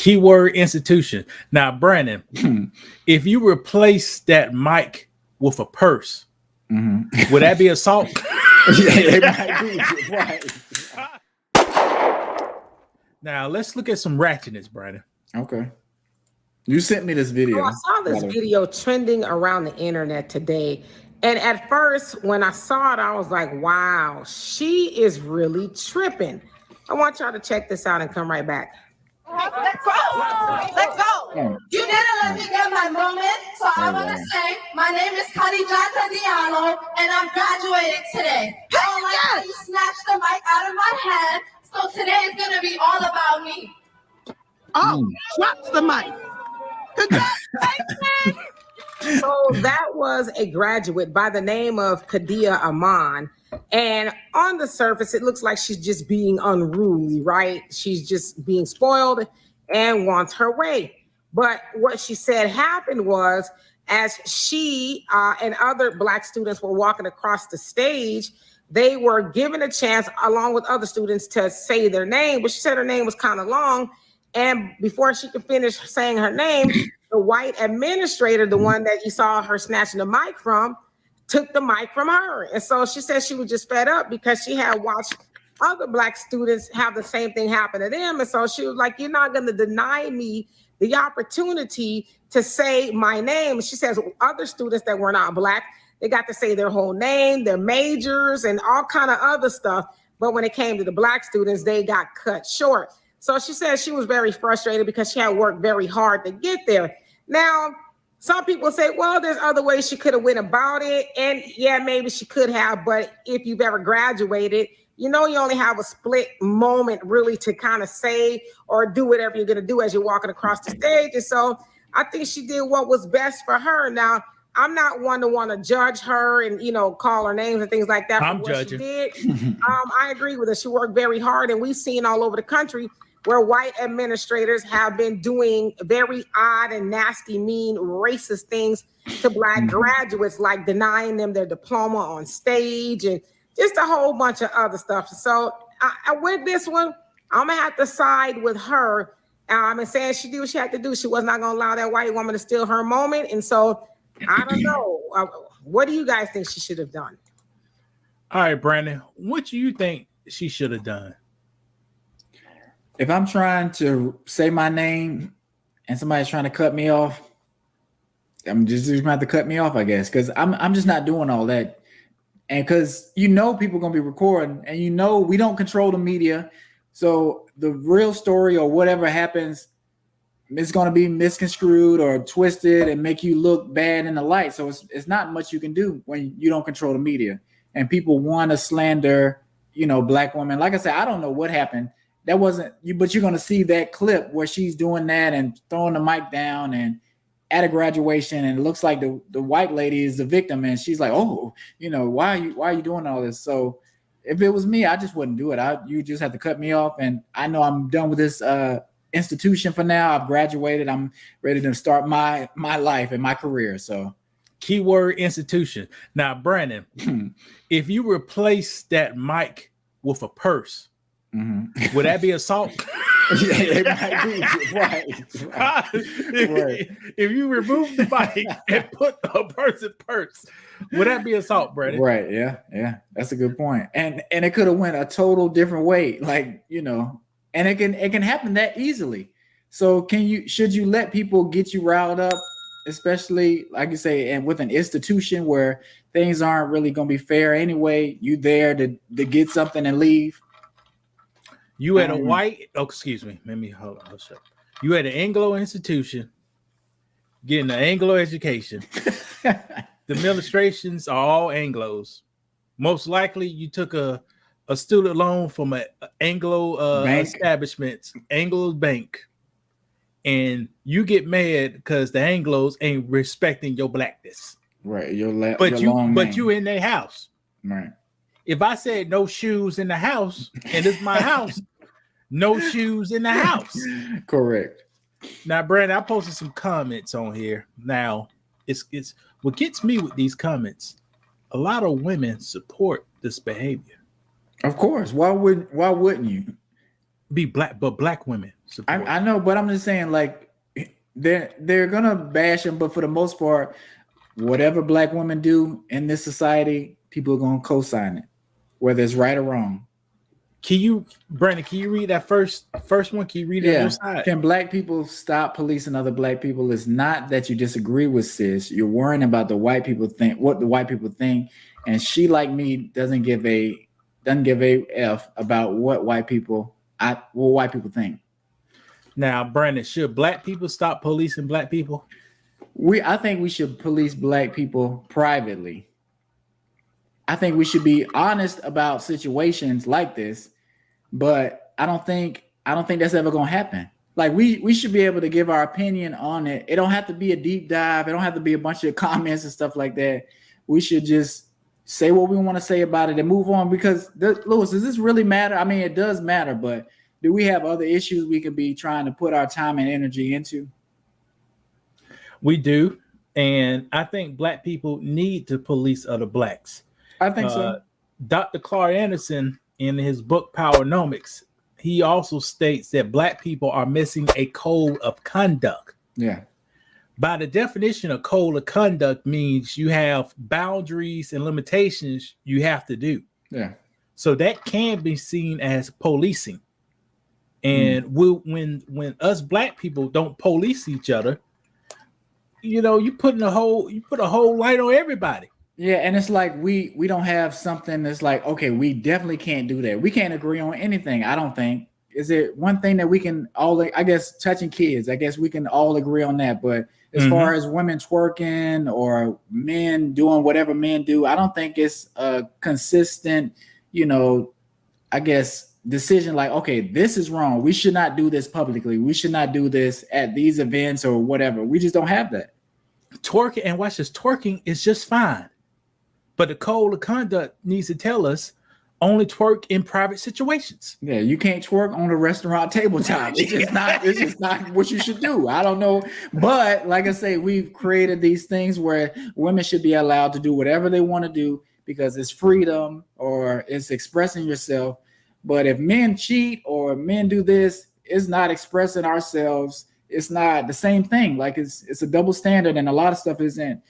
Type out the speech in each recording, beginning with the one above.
Keyword institution. Now, Brandon, if you replace that mic with a purse, would that be assault? Yeah, it might be. Right. Now, let's look at some ratchetness, Brandon. Okay. You sent me this video. Oh, I saw this video trending around the internet today. And at first, when I saw it, I was like, wow, she is really tripping. I want y'all to check this out and come right back. Let's go. Let's go. You didn't let me get my moment, so I want to say my name is Khadija Diallo, and I'm graduating today. Oh my God, you snatched the mic out of my hand, so today is going to be all about me. Oh, drops the mic. So that was a graduate by the name of Kadia Aman. And on the surface, it looks like she's just being unruly, right? She's just being spoiled and wants her way. But what she said happened was, as she and other Black students were walking across the stage, they were given a chance, along with other students, to say their name. But she said her name was kind of long. And before she could finish saying her name, the white administrator, the one that you saw her snatching the mic from, took the mic from her. And so she said she was just fed up because she had watched other Black students have the same thing happen to them. And so she was like, you're not going to deny me the opportunity to say my name. She says other students that were not Black, they got to say their whole name, their majors, and all kind of other stuff. But when it came to the Black students, they got cut short. So she said she was very frustrated because she had worked very hard to get there. Now, some people say, well, there's other ways she could have went about it. And yeah, maybe she could have. But if you've ever graduated, you know, you only have a split moment really to kind of say or do whatever you're going to do as you're walking across the stage. And so I think she did what was best for her. Now, I'm not one to want to judge her and, you know, call her names and things like that. I'm judging. She did. I agree with her. She worked very hard. And we've seen all over the country where white administrators have been doing very odd and nasty, mean, racist things to Black graduates, like denying them their diploma on stage and just a whole bunch of other stuff. So with this one, I'm going to have to side with her. And saying she did what she had to do. She was not going to allow that white woman to steal her moment. And so I don't know. What do you guys think she should have done? All right, Brandon, what do you think she should have done? If I'm trying to say my name and somebody's trying to cut me off, I'm just gonna have to cut me off, I guess, because I'm just not doing all that. And because people are gonna be recording, and we don't control the media, so the real story or whatever happens, it's gonna be misconstrued or twisted and make you look bad in the light. So it's not much you can do when you don't control the media. And people want to slander, Black women. Like I said, I don't know what happened. That wasn't you, but you're gonna see that clip where she's doing that and throwing the mic down and at a graduation, and it looks like the white lady is the victim, and she's like, oh, why are you doing all this? So if it was me, I just wouldn't do it. You just have to cut me off, and I know I'm done with this institution for now. I've graduated. I'm ready to start my life and my career. So keyword institution. Now, Brandon, if you replace that mic with a purse, would that be assault? Yeah, it might be. Right. If you remove the mic and put a person's purse, would that be assault, Brandon? Right. Yeah. That's a good point. And it could have went a total different way, and it can happen that easily. So should you let people get you riled up, especially like you say, and with an institution where things aren't really going to be fair anyway? You there to get something and leave. You at excuse me. Let me hold on. You at an Anglo institution, getting an Anglo education. The administrations are all Anglos. Most likely, you took a student loan from an Anglo establishment, Anglo bank, and you get mad because the Anglos ain't respecting your Blackness. Right. But you in their house. Right. If I said no shoes in the house, and it's my house, no shoes in the house. Correct. Now, Brandon, I posted some comments on here. Now, it's what gets me with these comments. A lot of women support this behavior. Of course. Why wouldn't you? be black, but black women support. I know, but I'm just saying, like, they're gonna bash them, but for the most part, whatever black women do in this society, people are gonna co-sign it, whether it's right or wrong. Brandon, can you read that first one? Can you read it on your side? Can black people stop policing other black people? It's not that you disagree with sis. You're worrying about what the white people think. And she, like me, doesn't give a F about what white people think. Now, Brandon, should black people stop policing black people? I think we should police black people privately. I think we should be honest about situations like this, but I don't think that's ever gonna happen. Like we should be able to give our opinion on it. It don't have to be a deep dive. It don't have to be a bunch of comments and stuff like that. We should just say what we want to say about it and move on. Because Lewis, does this really matter? I mean, it does matter, but do we have other issues we could be trying to put our time and energy into? We do, and I think black people need to police other blacks. I think so. Dr. Clark Anderson, in his book Powernomics, he also states that black people are missing a code of conduct. Yeah. By the definition of code of conduct means you have boundaries and limitations you have to do. Yeah. So that can be seen as policing. And when us black people don't police each other, you put a whole light on everybody. Yeah, and it's like we don't have something that's like, okay, we definitely can't do that. We can't agree on anything, I don't think. Is it one thing that we can all, I guess, touching kids, I guess we can all agree on that. But as far as women twerking or men doing whatever men do, I don't think it's a consistent, I guess, decision like, okay, this is wrong. We should not do this publicly. We should not do this at these events or whatever. We just don't have that. Twerking, and watch this, twerking is just fine. But the code of conduct needs to tell us only twerk in private situations. Yeah, you can't twerk on the restaurant tabletop. It's just not what you should do. I don't know. But like I say, we've created these things where women should be allowed to do whatever they want to do because it's freedom or it's expressing yourself. But if men cheat or men do this, it's not expressing ourselves. It's not the same thing. Like it's a double standard, and a lot of stuff isn't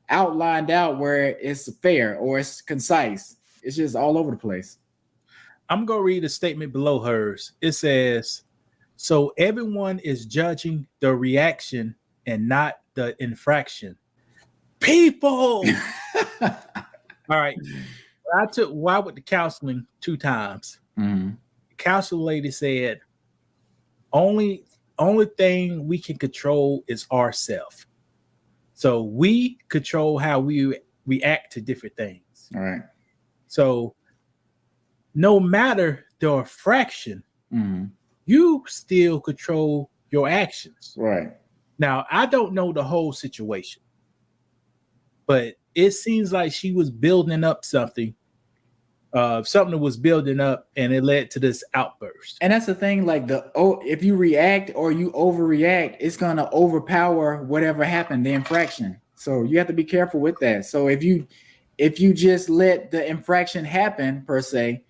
outlined out where it's fair or it's concise. It's just all over the place. I'm going to read a statement below hers. It says, so everyone is judging the reaction and not the infraction. People! All right. I took why with the counseling 2 times. Mm-hmm. The counselor lady said, only thing we can control is ourselves. So we control how we react to different things. All right. So no matter the fraction, you still control your actions. Right. Now, I don't know the whole situation, but it seems like she was building up something. Something was building up and it led to this outburst. And that's the thing, like if you react or you overreact, it's gonna overpower whatever happened, the infraction. So you have to be careful with that. So if you just let the infraction happen per se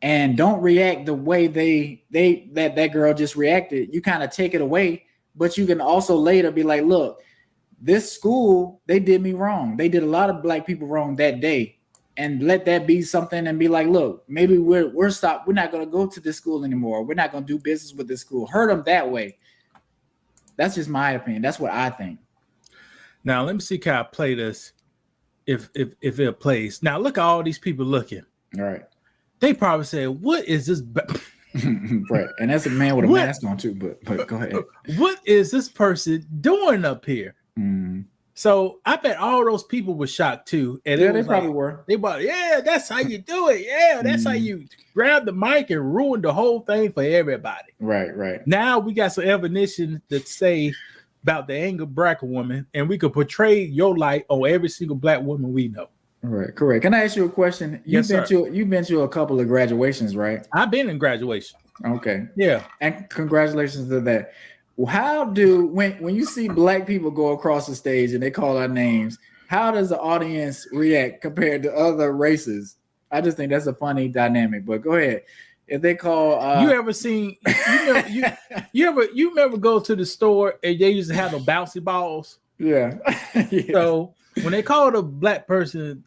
and don't react the way that girl just reacted, you kind of take it away, but you can also later be like, look, this school, they did me wrong. They did a lot of black people wrong that day. And let that be something and be like, look, maybe we're stopped. We're not going to go to this school anymore. We're not going to do business with this school. Hurt them that way. That's just my opinion. That's what I think. Now, let me see how I play this. If it plays. Now, look at all these people looking. All right. They probably say, what is this? Right. And that's a man with a mask on too, but go ahead. What is this person doing up here? So I bet all those people were shocked too. And yeah, they probably were. They bought, yeah, that's how you do it. Yeah, that's how you grab the mic and ruin the whole thing for everybody. Right. Now we got some evidence to say about the anger black woman, and we could portray your light on every single black woman we know. Right, correct. Can I ask you a question? You've been to a couple of graduations, right? I've been in graduation. Okay. Yeah. And congratulations to that. How when you see black people go across the stage and they call our names, how does the audience react compared to other races? I just think that's a funny dynamic, but go ahead. if they call you ever seen you ever go to the store and they used to have the bouncy balls? Yeah. So when they call a black person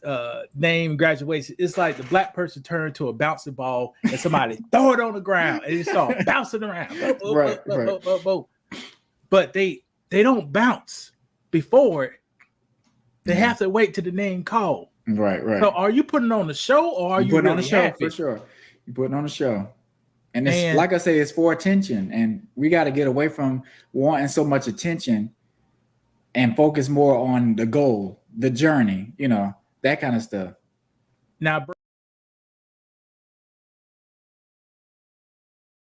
name graduation, it's like the black person turned to a bouncy ball and somebody throw it on the ground and it start bouncing around. Right. But they don't bounce before it. They have to wait till the name called. Right. So are you putting on the show or are you putting really on a show happy? for sure? You're putting on a show. And it's like I say, it's for attention. And we got to get away from wanting so much attention and focus more on the goal, the journey, that kind of stuff. Now,